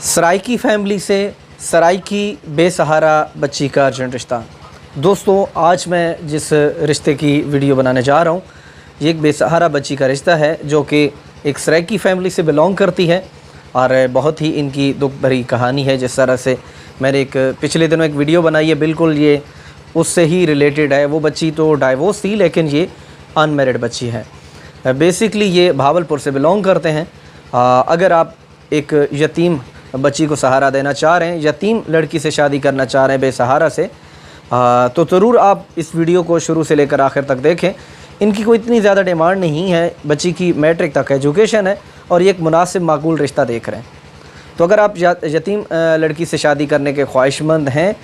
Saraiki family से सराइकी बेसहारा बच्ची का अर्जेंट रिश्ता। दोस्तों, आज मैं जिस रिश्ते की वीडियो बनाने जा रहा हूँ ये एक बेसहारा बच्ची का रिश्ता है जो कि एक सराइकी फैमिली से बिलोंग करती है और बहुत ही इनकी दुख भरी कहानी है। जिस तरह से मैंने एक पिछले दिनों एक वीडियो बनाई है, बिल्कुल ये उससे ही रिलेटेड है। वो बच्ची तो डाइवोर्स थी लेकिन ये अनमैरिड बच्ची है। बेसिकली ये भावलपुर से बिलोंग करते हैं। अगर आप एक यतीम बच्ची को सहारा देना चाह रहे हैं, यतीम लड़की से शादी करना चाह रहे हैं बेसहारा से, तो ज़रूर आप इस वीडियो को शुरू से लेकर आखिर तक देखें। इनकी कोई इतनी ज़्यादा डिमांड नहीं है, बच्ची की मैट्रिक तक एजुकेशन है और ये एक मुनासिब माकूल रिश्ता देख रहे हैं। तो अगर आप यतीम लड़की से शादी करने के ख्वाहिशमंद हैं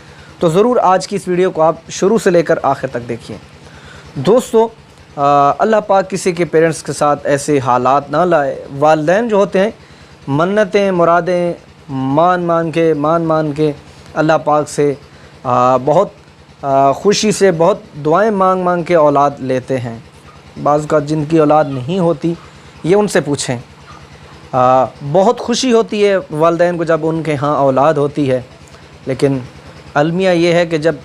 तो ज़रूर आज की इस वीडियो को आप शुरू से लेकर आखिर तक देखिए। दोस्तों, अल्लाह पाक किसी के पेरेंट्स के साथ ऐसे हालात ना लाए। वालिदैन जो होते हैं मन्नतें मुरादें मान मान के अल्लाह पाक से बहुत खुशी से बहुत दुआएं मांग के औलाद लेते हैं। बाज़ का जिनकी औलाद नहीं होती ये उनसे पूछें। बहुत खुशी होती है वालिदैन को जब उनके यहाँ औलाद होती है, लेकिन अलमिया ये है कि जब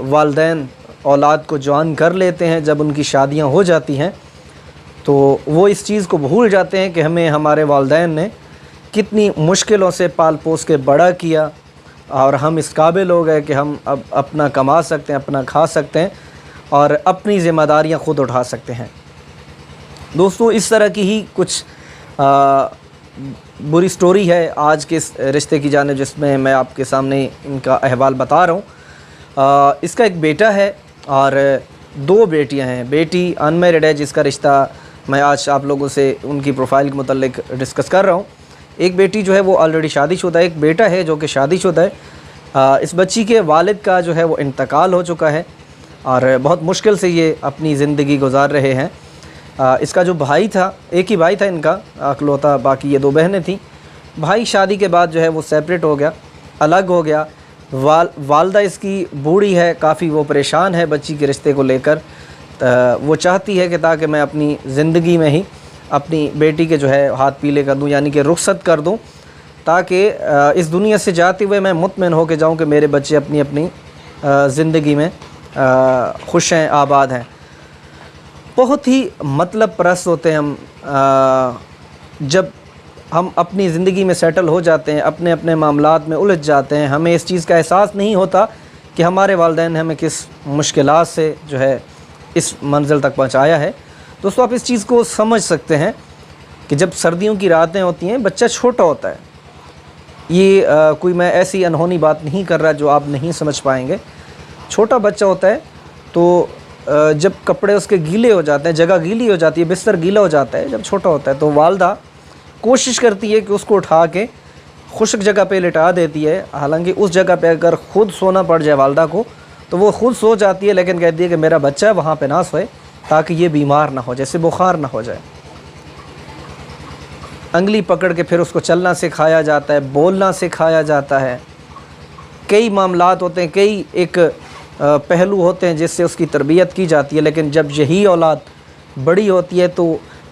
वालिदैन औलाद को जवान कर लेते हैं, जब उनकी शादियां हो जाती हैं तो वो इस चीज़ को भूल जाते हैं कि हमें हमारे वालिदैन ने कितनी मुश्किलों से पाल पोस के बड़ा किया और हम इस काबिल हो गए कि हम अब अपना कमा सकते हैं, अपना खा सकते हैं और अपनी ज़िम्मेदारियां ख़ुद उठा सकते हैं। दोस्तों, इस तरह की ही कुछ बुरी स्टोरी है आज के इस रिश्ते की जानिब जिसमें मैं आपके सामने इनका अहवाल बता रहा हूँ। इसका एक बेटा है और दो बेटियां हैं। बेटी अनमैरिड है जिसका रिश्ता मैं आज आप लोगों से उनकी प्रोफाइल के मुतल्लिक डिस्कस कर रहा हूँ। एक बेटी जो है वो ऑलरेडी शादीशुदा है, एक बेटा है जो कि शादीशुदा है। इस बच्ची के वालिद का जो है वो इंतकाल हो चुका है और बहुत मुश्किल से ये अपनी ज़िंदगी गुजार रहे हैं। इसका जो भाई था, एक ही भाई था इनका अकलौता, बाकी ये दो बहनें थीं। भाई शादी के बाद जो है वो सेपरेट हो गया, अलग हो गया। वालदा इसकी बूढ़ी है, काफ़ी वो परेशान है बच्ची के रिश्ते को लेकर। वो चाहती है कि ताकि मैं अपनी ज़िंदगी में ही अपनी बेटी के जो है हाथ पीले कर दूं, यानी कि रुखसत कर दूं, ताकि इस दुनिया से जाते हुए मैं मुतमिन हो के जाऊँ कि मेरे बच्चे अपनी अपनी ज़िंदगी में खुश हैं, आबाद हैं। बहुत ही मतलब परस्त होते हैं हम। जब हम अपनी ज़िंदगी में सेटल हो जाते हैं, अपने अपने मामलात में उलझ जाते हैं, हमें इस चीज़ का एहसास नहीं होता कि हमारे वालिदैन ने हमें किस मुश्किलात से जो है इस मंजिल तक पहुंचाया है। दोस्तों, आप इस चीज़ को समझ सकते हैं कि जब सर्दियों की रातें होती हैं, बच्चा छोटा होता है। ये कोई मैं ऐसी अनहोनी बात नहीं कर रहा जो आप नहीं समझ पाएंगे। छोटा बच्चा होता है तो जब कपड़े उसके गीले हो जाते हैं, जगह गीली हो जाती है, बिस्तर गीला हो जाता है, जब छोटा होता है तो वालदा कोशिश करती है कि उसको उठा के खुश्क जगह पे लिटा देती है। हालांकि उस जगह पे अगर ख़ुद सोना पड़ जाए वालदा को तो वो ख़ुद सो जाती है, लेकिन कहती है कि मेरा बच्चा वहाँ पे ना सोए ताकि ये बीमार ना हो, जैसे बुखार ना हो जाए। अंगली पकड़ के फिर उसको चलना सिखाया जाता है, बोलना सिखाया जाता है। कई मामलात होते हैं, कई एक पहलू होते हैं जिससे उसकी तरबियत की जाती है। लेकिन जब यही औलाद बड़ी होती है तो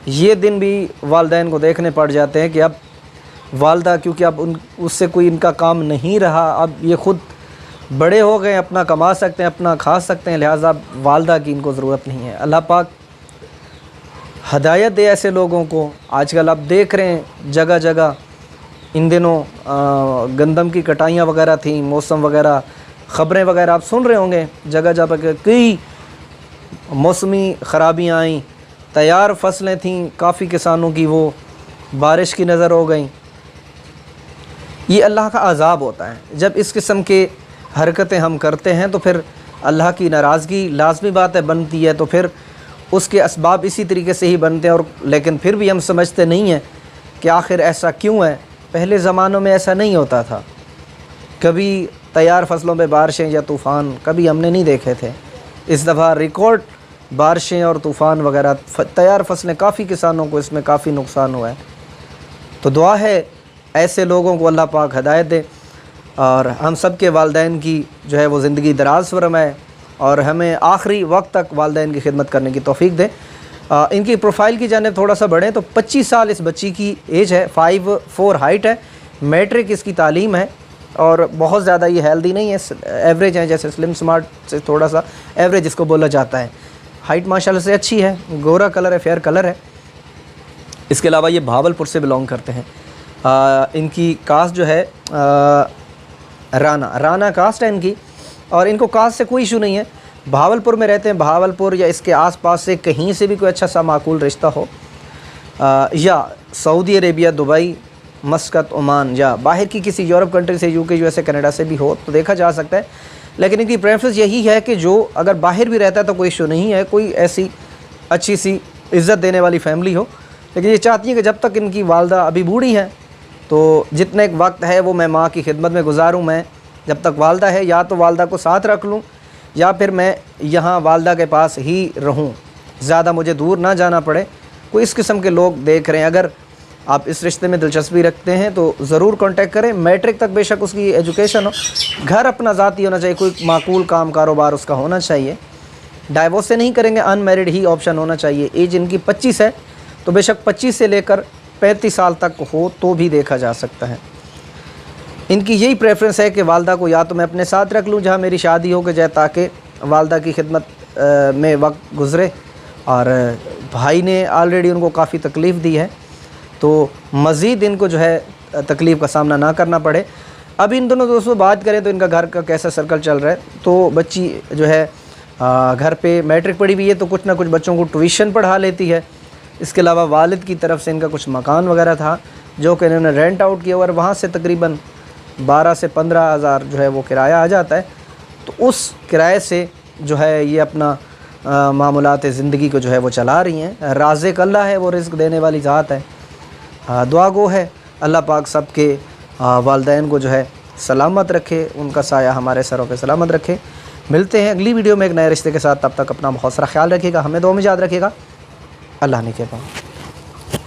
ये दिन भी वालिदैन को देखने पड़ जाते हैं कि अब वालदा, क्योंकि अब उससे कोई इनका काम नहीं रहा, अब ये ख़ुद बड़े हो गए, अपना कमा सकते हैं, अपना खा सकते हैं, लिहाजा अब वालदा की इनको ज़रूरत नहीं है। अल्लाह पाक हदायत दे ऐसे लोगों को। आजकल आप देख रहे हैं जगह जगह इन दिनों गंदम की कटाइयाँ वगैरह थी, मौसम वगैरह, ख़बरें वगैरह आप सुन रहे होंगे। जगह जगह कई मौसमी ख़राबियाँ आईं, तैयार फसलें थीं, काफ़ी किसानों की वो बारिश की नज़र हो गई। ये अल्लाह का अज़ाब होता है। जब इस किस्म के हरकतें हम करते हैं तो फिर अल्लाह की नाराज़गी लाजमी बात है बनती है, तो फिर उसके असबाब इसी तरीके से ही बनते हैं। और लेकिन फिर भी हम समझते नहीं हैं कि आखिर ऐसा क्यों है। पहले ज़मानों में ऐसा नहीं होता था। कभी तैयार फसलों में बारिशें या तूफ़ान कभी हमने नहीं देखे थे। इस दफ़ा रिकॉर्ड बारिशें और तूफ़ान वगैरह, तैयार फसलें, काफ़ी किसानों को इसमें काफ़ी नुकसान हुआ है। तो दुआ है ऐसे लोगों को अल्लाह पाक हदायत दे और हम सब के वालिदैन की जो है वो ज़िंदगी दराज फरमाए और हमें आखिरी वक्त तक वालिदैन की खिदमत करने की तौफीक दे। इनकी प्रोफाइल की जानिब थोड़ा सा बढ़ें तो 25 साल इस बच्ची की एज है, 5'4" हाइट है, میٹرک اس کی تعلیم ہے اور بہت زیادہ یہ ہیلدی نہیں ہے، ایوریج ہے، جیسے سلم سمارٹ سے تھوڑا سا ایوریج اس کو بولا جاتا ہے۔ ہائٹ ماشاءاللہ سے اچھی ہے، گورا کلر ہے، فیئر کلر ہے۔ اس کے علاوہ یہ بھاولپور سے بلونگ کرتے ہیں۔ ان کی کاسٹ جو ہے رانا کاسٹ ہے ان کی، اور ان کو کاسٹ سے کوئی ایشو نہیں ہے۔ بھاولپور میں رہتے ہیں، بھاولپور یا اس کے آس پاس سے کہیں سے بھی کوئی اچھا سا معقول رشتہ ہو، یا سعودی عربیہ، دبئی، مسقط، عمان یا باہر کی کسی یورپ کنٹری سے، UK، USA، کینیڈا سے بھی ہو تو دیکھا جا سکتا ہے۔ لیکن ان کی پریفرنس یہی ہے کہ جو اگر باہر بھی رہتا ہے تو کوئی ایشو نہیں ہے، کوئی ایسی اچھی سی عزت دینے والی فیملی ہو۔ لیکن یہ چاہتی ہیں کہ جب تک ان کی والدہ ابھی بوڑھی ہیں تو جتنا ایک وقت ہے وہ میں ماں کی خدمت میں گزاروں، میں جب تک والدہ ہے یا تو والدہ کو ساتھ رکھ لوں یا پھر میں یہاں والدہ کے پاس ہی رہوں، زیادہ مجھے دور نہ جانا پڑے۔ کوئی اس قسم کے لوگ دیکھ رہے ہیں، اگر آپ اس رشتے میں دلچسپی رکھتے ہیں تو ضرور کانٹیکٹ کریں۔ میٹرک تک بے شک اس کی ایجوکیشن ہو، گھر اپنا ذاتی ہونا چاہیے، کوئی معقول کام کاروبار اس کا ہونا چاہیے، ڈائیورس سے نہیں کریں گے، ان میرڈ ہی آپشن ہونا چاہیے۔ ایج ان کی 25 ہے تو بے شک 25 سے لے کر 35 سال تک ہو تو بھی دیکھا جا سکتا ہے۔ ان کی یہی پریفرنس ہے کہ والدہ کو یا تو میں اپنے ساتھ رکھ لوں جہاں میری شادی ہو کے جائے، تاکہ والدہ کی خدمت میں وقت گزرے، اور بھائی نے آلریڈی ان کو کافی تکلیف دی ہے تو مزید ان کو جو ہے تکلیف کا سامنا نہ کرنا پڑے۔ اب ان دونوں دوستوں بات کریں تو ان کا گھر کا کیسا سرکل چل رہا ہے، تو بچی جو ہے گھر پہ میٹرک پڑھی ہوئی ہے تو کچھ نہ کچھ بچوں کو ٹیوشن پڑھا لیتی ہے۔ اس کے علاوہ والد کی طرف سے ان کا کچھ مکان وغیرہ تھا جو کہ انہوں نے رینٹ آؤٹ کیا، اور وہاں سے تقریباً 12 سے 15 ہزار جو ہے وہ کرایہ آ جاتا ہے۔ تو اس کرائے سے جو ہے یہ اپنا معاملات زندگی کو جو ہے وہ چلا رہی ہیں۔ رازق اللہ ہے، وہ رزق دینے والی ذات ہے۔ دعا گو ہے اللہ پاک سب کے والدین کو جو ہے سلامت رکھے، ان کا سایہ ہمارے سروں پہ سلامت رکھے۔ ملتے ہیں اگلی ویڈیو میں ایک نئے رشتے کے ساتھ، تب تک اپنا بہت سارا خیال رکھیے گا، ہمیں دعا میں یاد رکھیے گا۔ اللہ نے کہا۔